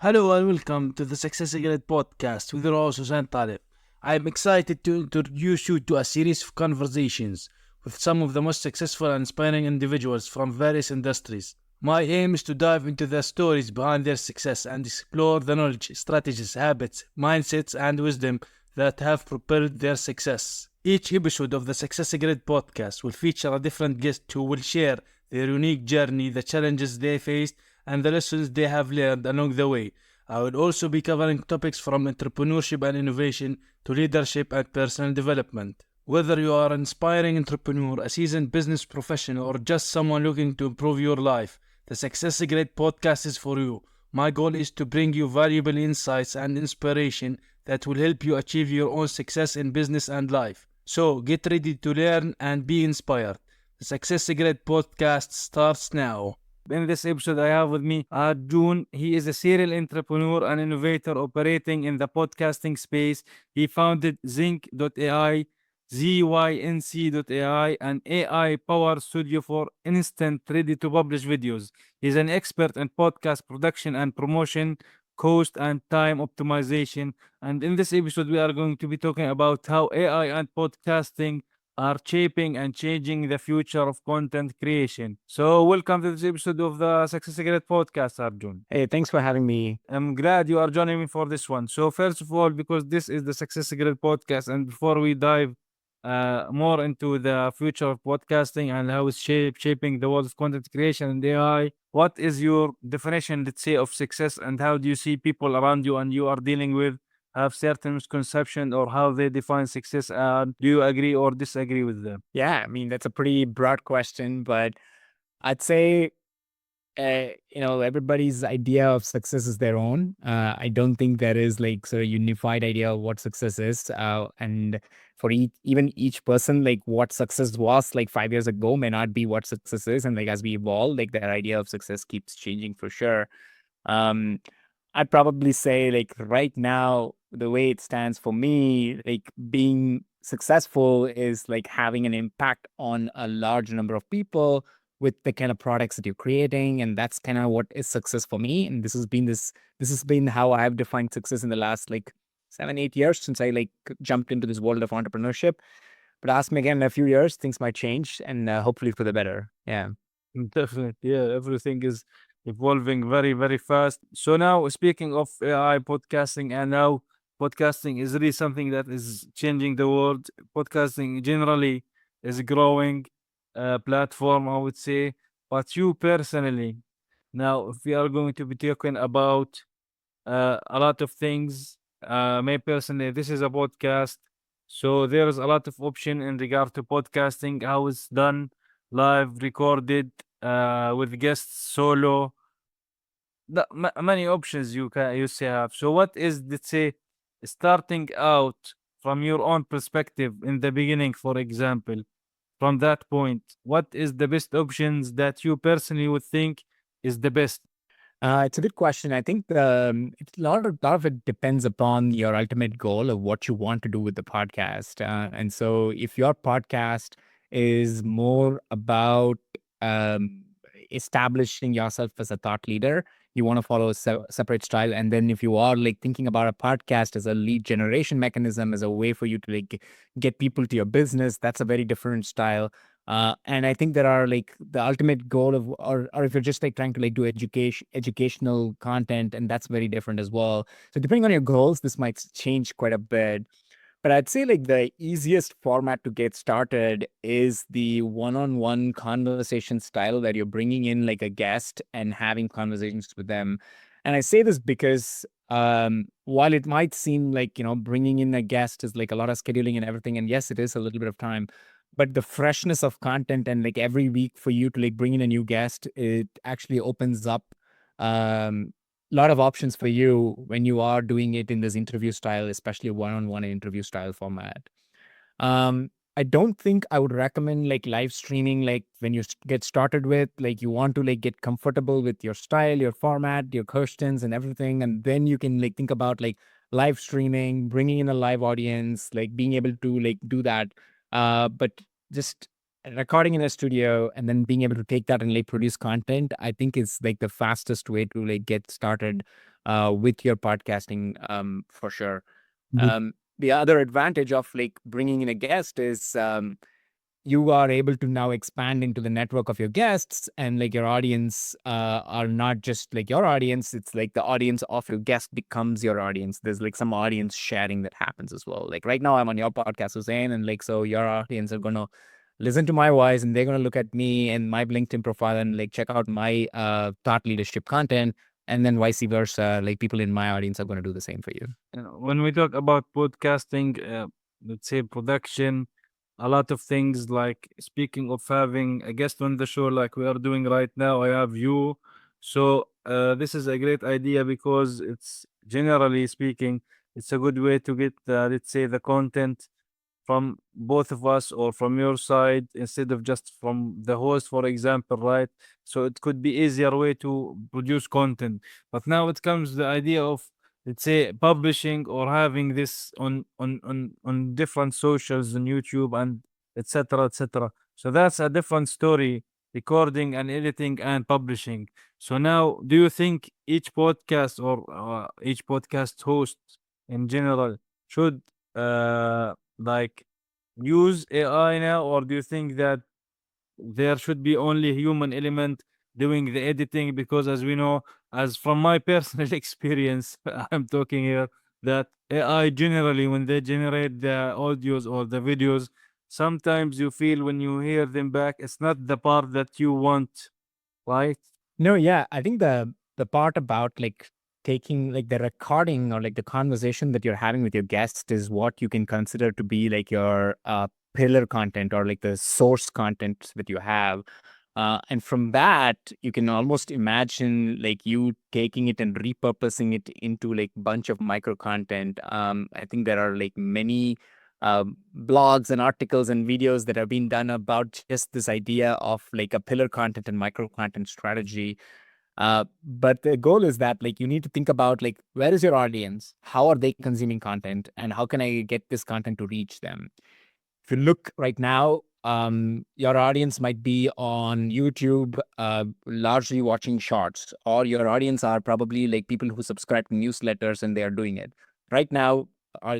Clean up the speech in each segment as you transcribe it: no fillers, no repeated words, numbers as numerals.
Hello and welcome to the Success Secret podcast with your host Hussein Talib. I am excited to introduce you to a series of conversations with some of the most successful and inspiring individuals from various industries. My aim is to dive into the stories behind their success and explore the knowledge, strategies, habits, mindsets, and wisdom that have propelled their success. Each episode of the Success Secret podcast will feature a different guest who will share their unique journey, the challenges they faced, and the lessons they have learned along the way. I will also be covering topics from entrepreneurship and innovation to leadership and personal development. Whether you are an inspiring entrepreneur, a seasoned business professional, or just someone looking to improve your life, the Success Secret podcast is for you. My goal is to bring you valuable insights and inspiration that will help you achieve your own success in business and life. So get ready to learn and be inspired. The Success Secret podcast starts now. In this episode, I have with me Arjun. He is a serial entrepreneur and innovator operating in the podcasting space. He founded Zync.ai, Zync.ai, an AI-powered studio for instant ready-to-publish videos. He's an expert in podcast production and promotion, cost and time optimization. And in this episode, we are going to be talking about how AI and podcasting are shaping and changing the future of content creation. So, welcome to this episode of the Success Secret podcast, Arjun. Hey, thanks for having me. I'm glad you are joining me for this one. So, first of all, because this is the Success Secret podcast, and before we dive more into the future of podcasting and how it's shaping the world of content creation and AI, what is your definition, let's say, of success, and how do you see people around you and you are dealing with have certain misconception or how they define success, and do you agree or disagree with them? Yeah, I mean, that's a pretty broad question, but I'd say, everybody's idea of success is their own. I don't think there is like sort of unified idea of what success is. And for even each person, like what success was like 5 years ago may not be what success is. And like as we evolve, like their idea of success keeps changing for sure. Um, I'd probably say like right now, the way it stands for me, like being successful is like having an impact on a large number of people with the kind of products that you're creating. And that's kind of what is success for me. And this has been how I've defined success in the last like 7, 8 years since I like jumped into this world of entrepreneurship. But ask me again in a few years, things might change and hopefully for the better. Yeah. Definitely, yeah. Everything is evolving very, very fast. So now, speaking of AI podcasting, and now podcasting is really something that is changing the world. Podcasting generally is a growing platform, I would say. But you personally, now, if we are going to be talking about a lot of things, me personally, this is a podcast, so there is a lot of option in regard to podcasting, how it's done, live, recorded, with guests, solo, many options you say have. So what is, let's say, starting out from your own perspective in the beginning, for example, from that point, what is the best options that you personally would think is the best? It's a good question. I think lot of it depends upon your ultimate goal of what you want to do with the podcast. And so, if your podcast is more about establishing yourself as a thought leader, you want to follow a separate style. And then, if you are like thinking about a podcast as a lead generation mechanism, as a way for you to like get people to your business, that's a very different style. And I think there are like the ultimate goal of, or if you're just like trying to like do educational content, and that's very different as well. So depending on your goals, this might change quite a bit. But I'd say like the easiest format to get started is the one-on-one conversation style that you're bringing in like a guest and having conversations with them. And I say this because while it might seem like, bringing in a guest is like a lot of scheduling and everything, and yes, it is a little bit of time, but the freshness of content and like every week for you to like bring in a new guest, it actually opens up a lot of options for you when you are doing it in this interview style, especially one-on-one interview style format. I don't think I would recommend like live streaming, like when you get started with, like you want to like get comfortable with your style, your format, your questions and everything. And then you can like think about like live streaming, bringing in a live audience, like being able to like do that. But just recording in a studio and then being able to take that and like produce content, I think is like the fastest way to like get started. with your podcasting, for sure. Good. The other advantage of like bringing in a guest is you are able to now expand into the network of your guests, and like your audience are not just like your audience. It's like the audience of your guest becomes your audience. There's like some audience sharing that happens as well. Like right now I'm on your podcast, Hussein, and like so your audience are going to listen to my voice, and they're going to look at me and my LinkedIn profile and like check out my thought leadership content, and then vice versa, like people in my audience are going to do the same for you. When we talk about podcasting, let's say production, a lot of things like speaking of having a guest on the show, like we are doing right now, I have you. So this is a great idea because it's generally speaking, it's a good way to get, let's say, the content from both of us or from your side instead of just from the host, for example, right? So it could be easier way to produce content. But now it comes the idea of, let's say, publishing or having this on different socials on YouTube and etc etc. So that's a different story, recording and editing and publishing. So now, do you think each podcast or each podcast host in general should like use AI now, or do you think that there should be only human element doing the editing? Because as we know, as from my personal experience, I'm talking here that AI generally, when they generate the audios or the videos, sometimes you feel when you hear them back, it's not the part that you want, right? No, yeah, I think the part about like taking like the recording or like the conversation that you're having with your guest is what you can consider to be like your pillar content or like the source content that you have. And from that, you can almost imagine like you taking it and repurposing it into like bunch of micro content. I think there are like many blogs and articles and videos that have been done about just this idea of like a pillar content and micro content strategy. But the goal is that like you need to think about like where is your audience, how are they consuming content, and how can I get this content to reach them. If you look right now, your audience might be on YouTube, largely watching shorts, or your audience are probably like people who subscribe to newsletters and they are doing it. Right now,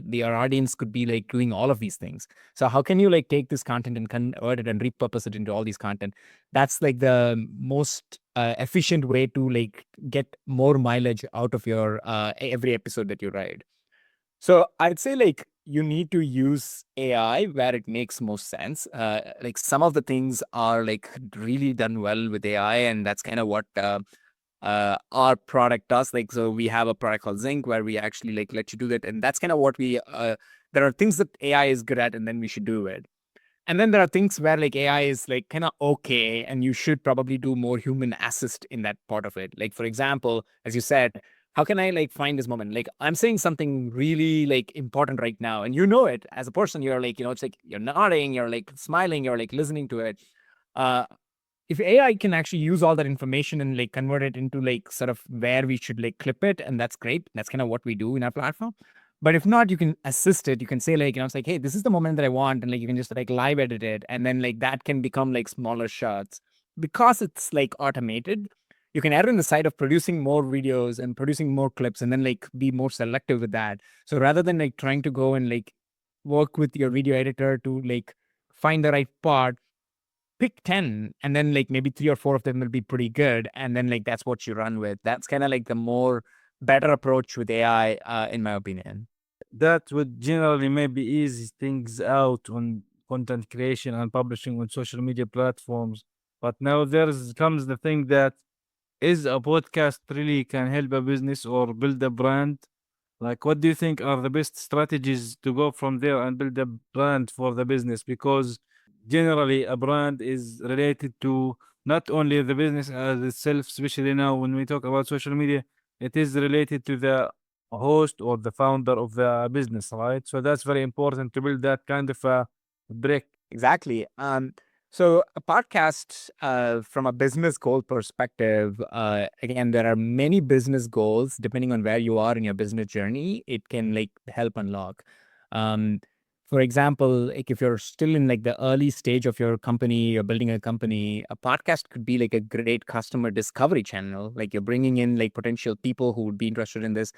your audience could be like doing all of these things. So how can you like take this content and convert it and repurpose it into all these content? That's like the most efficient way to like get more mileage out of your every episode that you write. So I'd say like you need to use AI where it makes most sense. Like some of the things are like really done well with AI, and that's kind of what our product does. Like, so we have a product called Zync where we actually like let you do that, and that's kind of what we. There are things that AI is good at, and then we should do it. And then there are things where like AI is like kind of okay, and you should probably do more human assist in that part of it. Like for example, as you said, how can I like find this moment? Like I'm saying something really like important right now, and you know it as a person. You're like, it's like you're nodding, you're like smiling, you're like listening to it. Uh, if AI can actually use all that information and like convert it into like sort of where we should like clip it, and that's great. That's kind of what we do in our platform. But if not, you can assist it. You can say like, it's like, hey, this is the moment that I want, and like you can just like live edit it, and then like that can become like smaller shots because it's like automated. You can err in the side of producing more videos and producing more clips, and then like be more selective with that. So rather than like trying to go and like work with your video editor to like find the right part, pick 10, and then like maybe 3 or 4 of them will be pretty good, and then like that's what you run with. That's kind of like the more better approach with AI, in my opinion. That would generally maybe ease things out on content creation and publishing on social media platforms. But now there's comes the thing that, is a podcast really can help a business or build a brand? Like, what do you think are the best strategies to go from there and build a brand for the business? Because generally, a brand is related to not only the business as itself, especially now when we talk about social media, it is related to the host or the founder of the business, right? So that's very important to build that kind of a brick. Exactly. So a podcast, from a business goal perspective, again, there are many business goals depending on where you are in your business journey. It can like help unlock. Um, For example, like if you're still in like the early stage of your company, you're building a company, a podcast could be like a great customer discovery channel. Like you're bringing in like potential people who would be interested in this.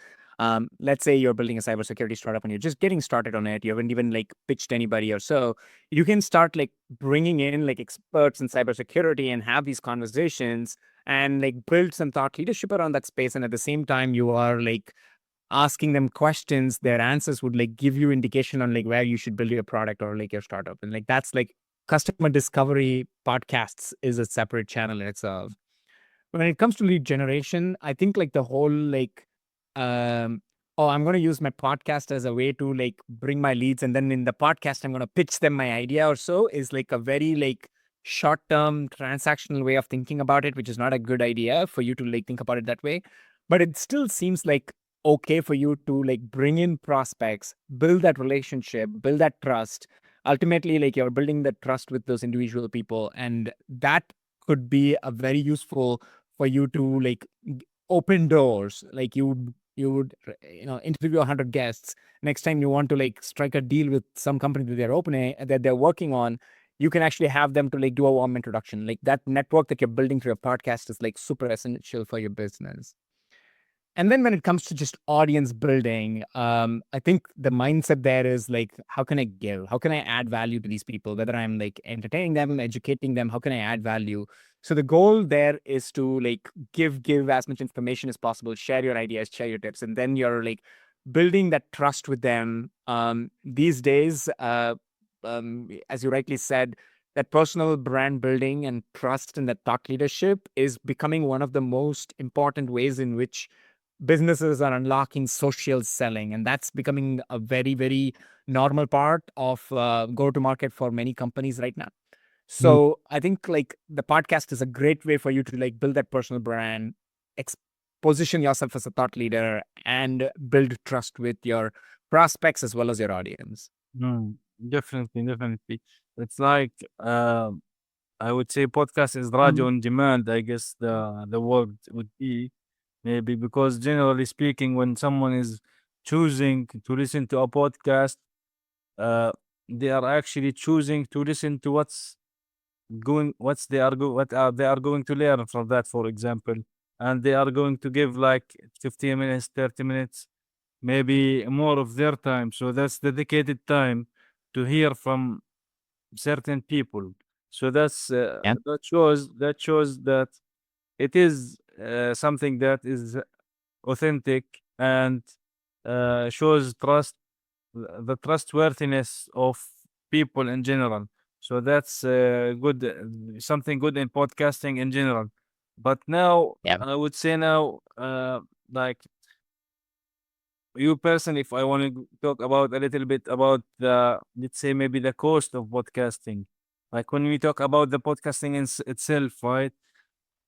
Let's say you're building a cybersecurity startup and you're just getting started on it. You haven't even like pitched anybody or so. You can start like bringing in like experts in cybersecurity and have these conversations and like build some thought leadership around that space. And at the same time, you are like asking them questions, their answers would like give you indication on like where you should build your product or like your startup. And like that's like customer discovery podcasts is a separate channel in itself. When it comes to lead generation, I think like the whole like oh, I'm going to use my podcast as a way to like bring my leads, and then in the podcast I'm going to pitch them my idea or so, is like a very like short term transactional way of thinking about it, which is not a good idea for you to like think about it that way. But it still seems like okay for you to like bring in prospects, build that relationship, build that trust. Ultimately, like you're building that trust with those individual people, and that could be a very useful for you to like open doors. Like you would interview 100 guests. Next time you want to like strike a deal with some company that they're opening, that they're working on, you can actually have them to like do a warm introduction. Like that network that you're building through your podcast is like super essential for your business. And then when it comes to just audience building, I think the mindset there is like, how can I give? How can I add value to these people? Whether I'm like entertaining them, educating them, how can I add value? So the goal there is to like give as much information as possible, share your ideas, share your tips, and then you're like building that trust with them. These days, as you rightly said, that personal brand building and trust and that thought leadership is becoming one of the most important ways in which businesses are unlocking social selling, and that's becoming a very very normal part of go to market for many companies right now. Mm. So I think like the podcast is a great way for you to like build that personal brand, position yourself as a thought leader, and build trust with your prospects as well as your audience. Mm. Definitely, definitely. It's like I would say podcast is radio on demand. I guess the word would be maybe because generally speaking, when someone is choosing to listen to a podcast, uh, they are actually choosing to listen to what are they are going to learn from that, for example, and they are going to give like 15 minutes, 30 minutes, maybe more of their time. So that's dedicated time to hear from certain people. So Yeah. that shows that it is something that is authentic and shows the trustworthiness of people in general. So that's good, something good in podcasting in general. But now, Yeah. I would say now, like you personally, if I want to talk about a little bit about let's say maybe the cost of podcasting. Like when we talk about the podcasting itself, right?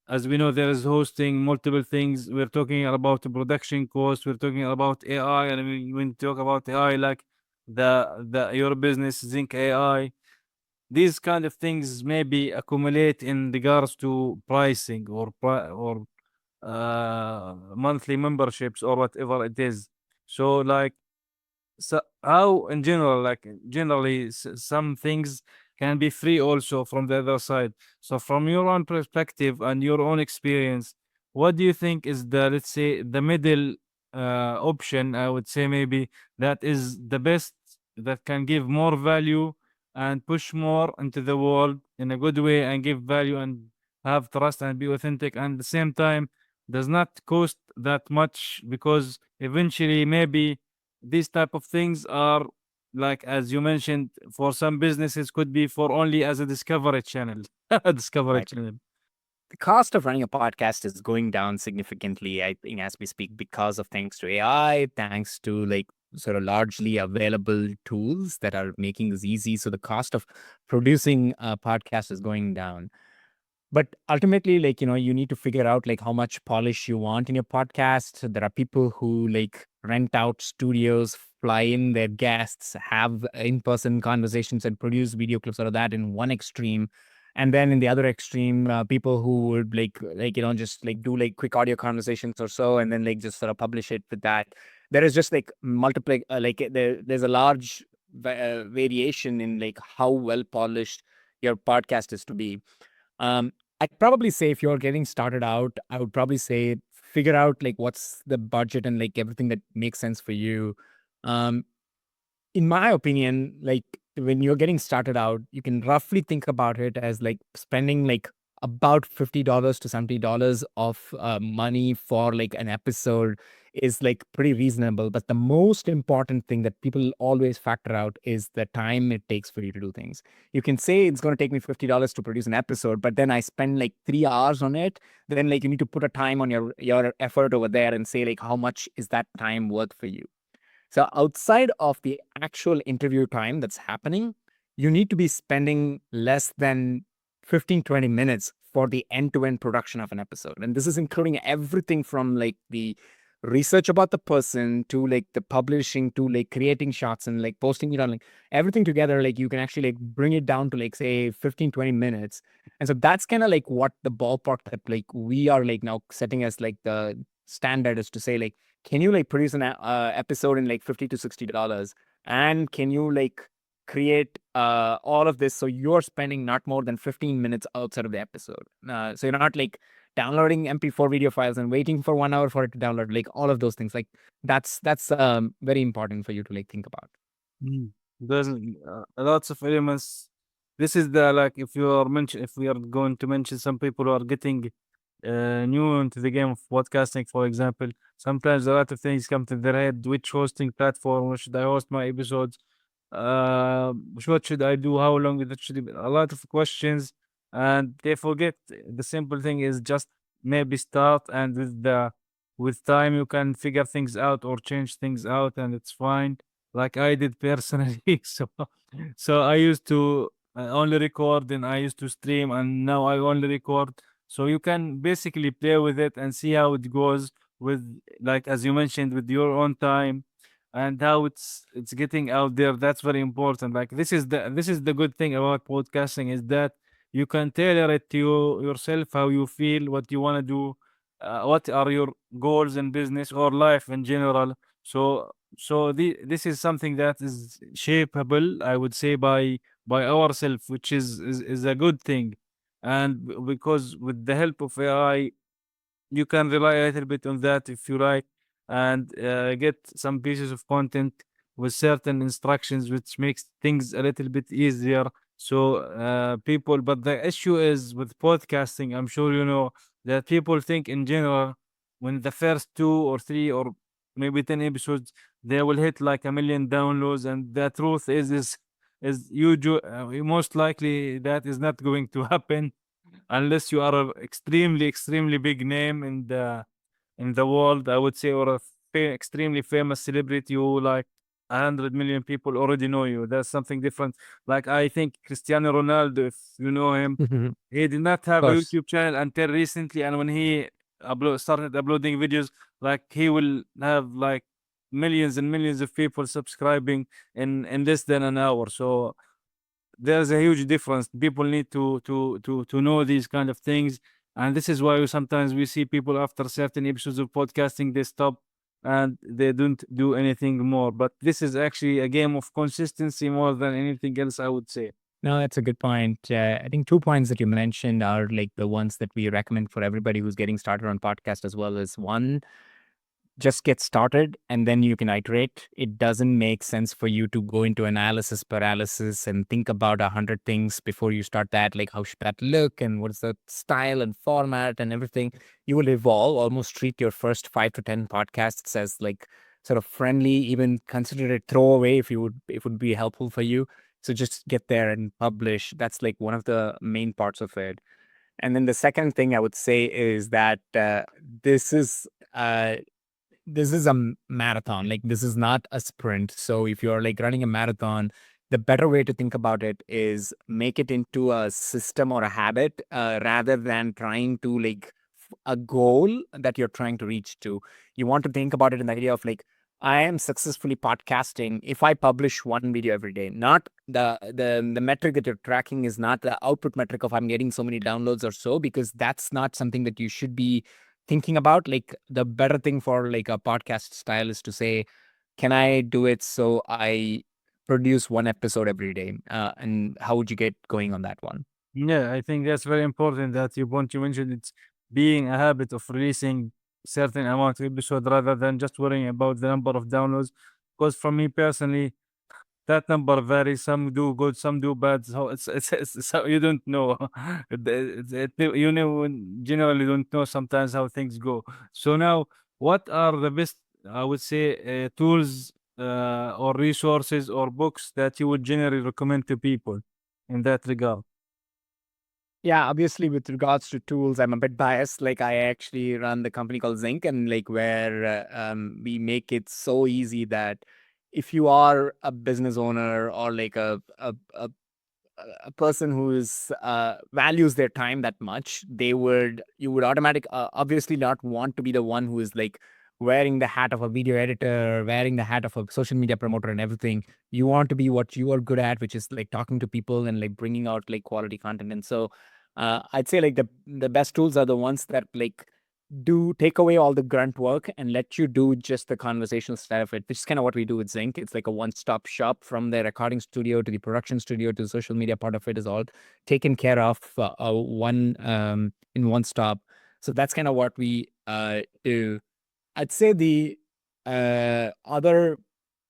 As we know, there is hosting multiple things. We're talking about the production cost. We're talking about AI, and when we talk about AI, like the your business Zync AI, these kind of things maybe accumulate in regards to pricing or monthly memberships or whatever it is. So like so how in general, like generally some things can be free also from the other side. So from your own perspective and your own experience, what do you think is the, let's say, the middle option, I would say maybe, that is the best, that can give more value and push more into the world in a good way and give value and have trust and be authentic, and at the same time does not cost that much, because eventually maybe these type of things are, like as you mentioned, for some businesses could be for only as a discovery channel. Discovery Right. channel. The cost of running a podcast is going down significantly, I think, as we speak, because of thanks to AI, thanks to like sort of largely available tools that are making this easy. So the cost of producing a podcast is going down. But ultimately, like, you need to figure out like how much polish you want in your podcast. There are people who like rent out studios, fly in their guests, have in-person conversations and produce video clips out of that in one extreme. And then in the other extreme, people who would just like do like quick audio conversations or so, and then like just sort of publish it with that. There is just like multiple, there's a large variation in like how well polished your podcast is to be. I'd probably say if you're getting started out, I would probably say figure out like what's the budget and like everything that makes sense for you. Um, in my opinion, like when you're getting started out, you can roughly think about it as like spending like about $50 to $70 of money for like an episode is like pretty reasonable. But the most important thing that people always factor out is the time it takes for you to do things. You can say it's going to take me $50 to produce an episode, but then I spend like 3 hours on it. Then like you need to put a time on your effort over there and say like how much is that time worth for you. So outside of the actual interview time that's happening, you need to be spending less than 15-20 minutes for the end-to-end production of an episode. And this is including everything from like the research about the person to like the publishing to like creating shots and like posting it on like everything together. Like you can actually like bring it down to like say 15-20 minutes. And so that's kind of like what the ballpark that like we are like now setting as like the standard is to say like, can you like produce an episode in like $50 to $60, and can you like create all of this so you're spending not more than 15 minutes outside of the episode, so you're not like downloading MP4 video files and waiting for 1 hour for it to download, like all of those things. Like that's very important for you to like think about. Mm. There's lots of elements. This is the like if we are going to mention some people who are getting new into the game of podcasting, for example, sometimes a lot of things come to their head. Which hosting platform? Where should I host my episodes? What should I do? How long it should be? A lot of questions, and they forget the simple thing is just maybe start, and with time you can figure things out or change things out, and it's fine. Like I did personally. So I used to only record, and I used to stream, and now I only record. So you can basically play with it and see how it goes with, like as you mentioned, with your own time and how it's getting out there. That's very important. Like this is the good thing about podcasting is that you can tailor it to yourself, how you feel, what you want to do, what are your goals in business or life in general. This is something that is shapeable, I would say, by ourselves, which is a good thing. And because with the help of AI, you can rely a little bit on that if you like, and get some pieces of content with certain instructions, which makes things a little bit easier. So people, but the issue is with podcasting, I'm sure you know that people think in general when the first 2 or 3 or maybe 10 episodes they will hit like 1 million downloads, and the truth is most likely that is not going to happen unless you are a extremely big name in the world, I would say, or a extremely famous celebrity who like 100 million people already know you. That's something different. Like I think Cristiano Ronaldo, if you know him, Mhm. he did not Of have a course. YouTube channel until recently, and when he started uploading videos, like he will have like millions and millions of people subscribing in less than an hour. So there's a huge difference. People need to know these kind of things, and this is why sometimes we see people after certain episodes of podcasting they stop and they don't do anything more. But this is actually a game of consistency more than anything else, I would say. No, that's a good point. I think 2 points that you mentioned are like the ones that we recommend for everybody who's getting started on podcast as well. As one, just get started and then you can iterate. It doesn't make sense for you to go into analysis paralysis and think about 100 things before you start that. Like, how should that look? And what's the style and format and everything? You will evolve, almost treat your first 5 to 10 podcasts as like sort of friendly, even consider it throwaway if you would, if it would be helpful for you. So just get there and publish. That's like one of the main parts of it. And then the second thing I would say is that this is uh, this is a marathon. Like this is not a sprint. So if you're like running a marathon, the better way to think about it is make it into a system or a habit rather than trying to like a goal that you're trying to reach to. You want to think about it in the idea of like, I am successfully podcasting if I publish one video every day. Not the metric that you're tracking is not the output metric of I'm getting so many downloads or so, because that's not something that you should be thinking about. Like the better thing for like a podcast style is to say, can I do it so I produce one episode every day? And how would you get going on that one? Yeah, I think that's very important that you want to mention it's being a habit of releasing certain amount of episode rather than just worrying about the number of downloads. Because for me personally, that number varies. Some do good, some do bad. So so you don't know. You know, generally don't know sometimes how things go. So now, what are the best, I would say, tools or resources or books that you would generally recommend to people in that regard? Yeah, obviously, with regards to tools, I'm a bit biased. Like, I actually run the company called Zinc, and like where we make it so easy that if you are a business owner or like a person who is values their time that much, you would obviously not want to be the one who is like wearing the hat of a video editor, wearing the hat of a social media promoter and everything. You want to be what you are good at, which is like talking to people and like bringing out like quality content. And so I'd say like the best tools are the ones that like do take away all the grunt work and let you do just the conversational side of it, which is kind of what we do with Zinc. It's like a one-stop shop from the recording studio to the production studio to the social media part of it is all taken care of one in one stop. So that's kind of what we do. I'd say the other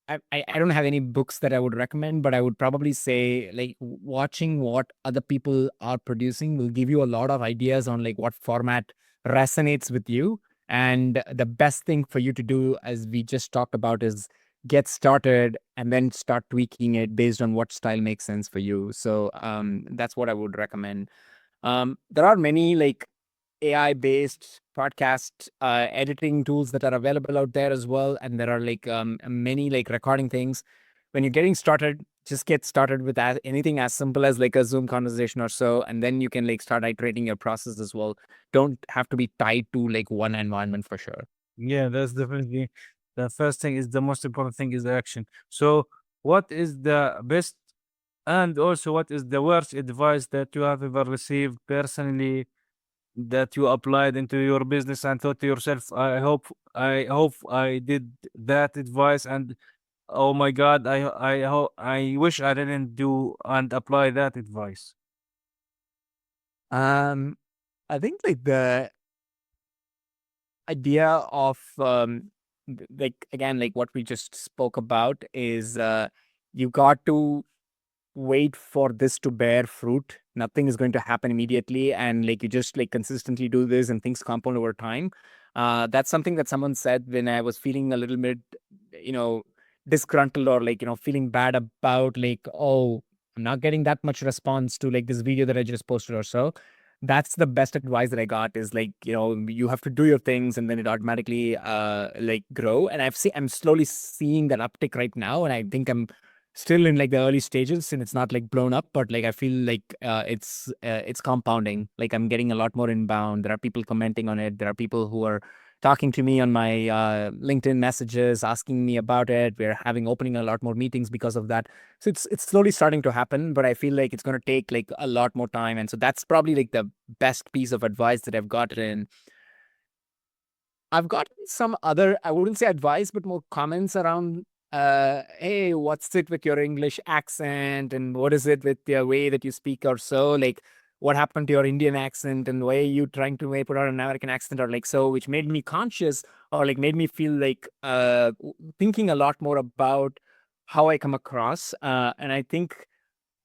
I don't have any books that I would recommend, but I would probably say like watching what other people are producing will give you a lot of ideas on like what format resonates with you. And the best thing for you to do, as we just talked about, is get started and then start tweaking it based on what style makes sense for you. So that's what I would recommend. There are many like AI based podcast editing tools that are available out there as well. And there are like many like recording things. When you're getting started, just get started with anything as simple as like a Zoom conversation or so. And then you can like start iterating your process as well. Don't have to be tied to like one environment for sure. Yeah, that's definitely the first thing is the most important thing is the action. So, what is the best and also what is the worst advice that you have ever received personally that you applied into your business and thought to yourself, I hope I did that advice and oh my God, I wish I didn't do and apply that advice. Um, I think like the idea of like again like what we just spoke about is you got to wait for this to bear fruit. Nothing is going to happen immediately, and like you just like consistently do this and things compound over time. That's something that someone said when I was feeling a little bit, you know, disgruntled or like, you know, feeling bad about like, oh, I'm not getting that much response to like this video that I just posted or so. That's the best advice that I got is like, you know, you have to do your things and then it automatically like grow. And I'm slowly seeing that uptick right now. And I think I'm still in like the early stages and it's not like blown up, but like I feel like it's compounding. Like I'm getting a lot more inbound. There are people commenting on it. There are people who are talking to me on my LinkedIn messages, asking me about it. We're having opening a lot more meetings because of that. So it's slowly starting to happen, but I feel like it's going to take like a lot more time. And so that's probably like the best piece of advice that I've gotten. I've gotten some other, I wouldn't say advice, but more comments around, hey, what's it with your English accent? And what is it with the way that you speak or so? Like, what happened to your Indian accent and why are you trying to put on an American accent or like so, which made me conscious or like made me feel like thinking a lot more about how I come across. And I think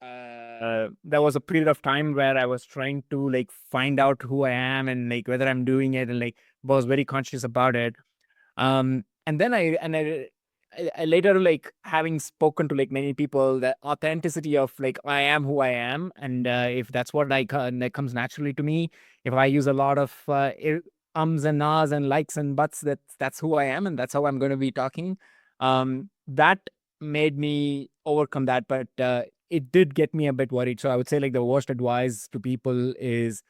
there was a period of time where I was trying to like find out who I am and like whether I'm doing it and like was very conscious about it. And then I later like having spoken to like many people, the authenticity of like I am who I am, and if that's what that comes naturally to me, if I use a lot of ums and ahs and likes and buts, that's who I am, and that's how I'm going to be talking. That made me overcome that, but it did get me a bit worried. So I would say like the worst advice to people is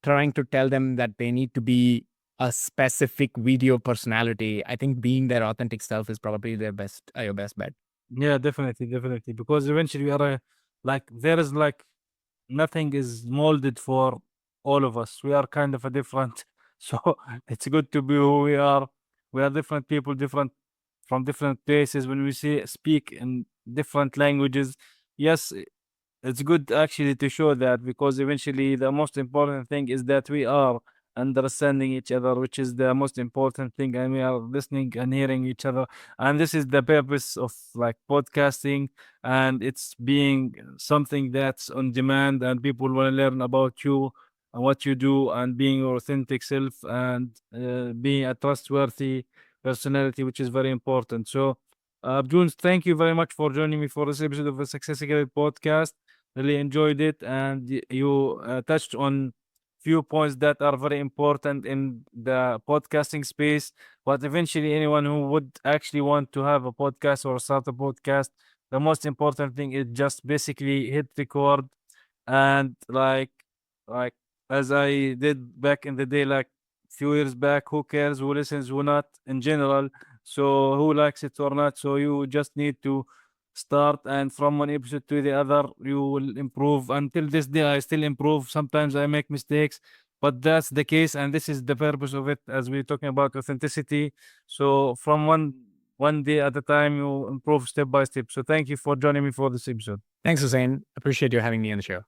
trying to tell them that they need to be a specific video personality. I think being their authentic self is probably their best, your best bet. Yeah, definitely, definitely. Because eventually we are like there is like nothing is molded for all of us. We are kind of a different. So it's good to be who we are. We are different people, different from different places. When we see speak in different languages. Yes, it's good actually to show that, because eventually the most important thing is that we are understanding each other, which is the most important thing, and we are listening and hearing each other. And this is the purpose of like podcasting, and it's being something that's on demand, and people want to learn about you and what you do, and being your authentic self, and being a trustworthy personality, which is very important. So, June, thank you very much for joining me for this episode of the Success Secret podcast. Really enjoyed it, and you touched on few points that are very important in the podcasting space. But eventually, anyone who would actually want to have a podcast or start a podcast, the most important thing is just basically hit record, and like as I did back in the day, like few years back. Who cares who listens, who not, in general? So who likes it or not? So you just need to start, and from one episode to the other you will improve. Until this day I still improve. Sometimes I make mistakes, but that's the case, and this is the purpose of it, as we're talking about authenticity. So from one day at a time, you improve step by step. So thank you for joining me for this episode. Thanks, Hussein. Appreciate you having me on the show.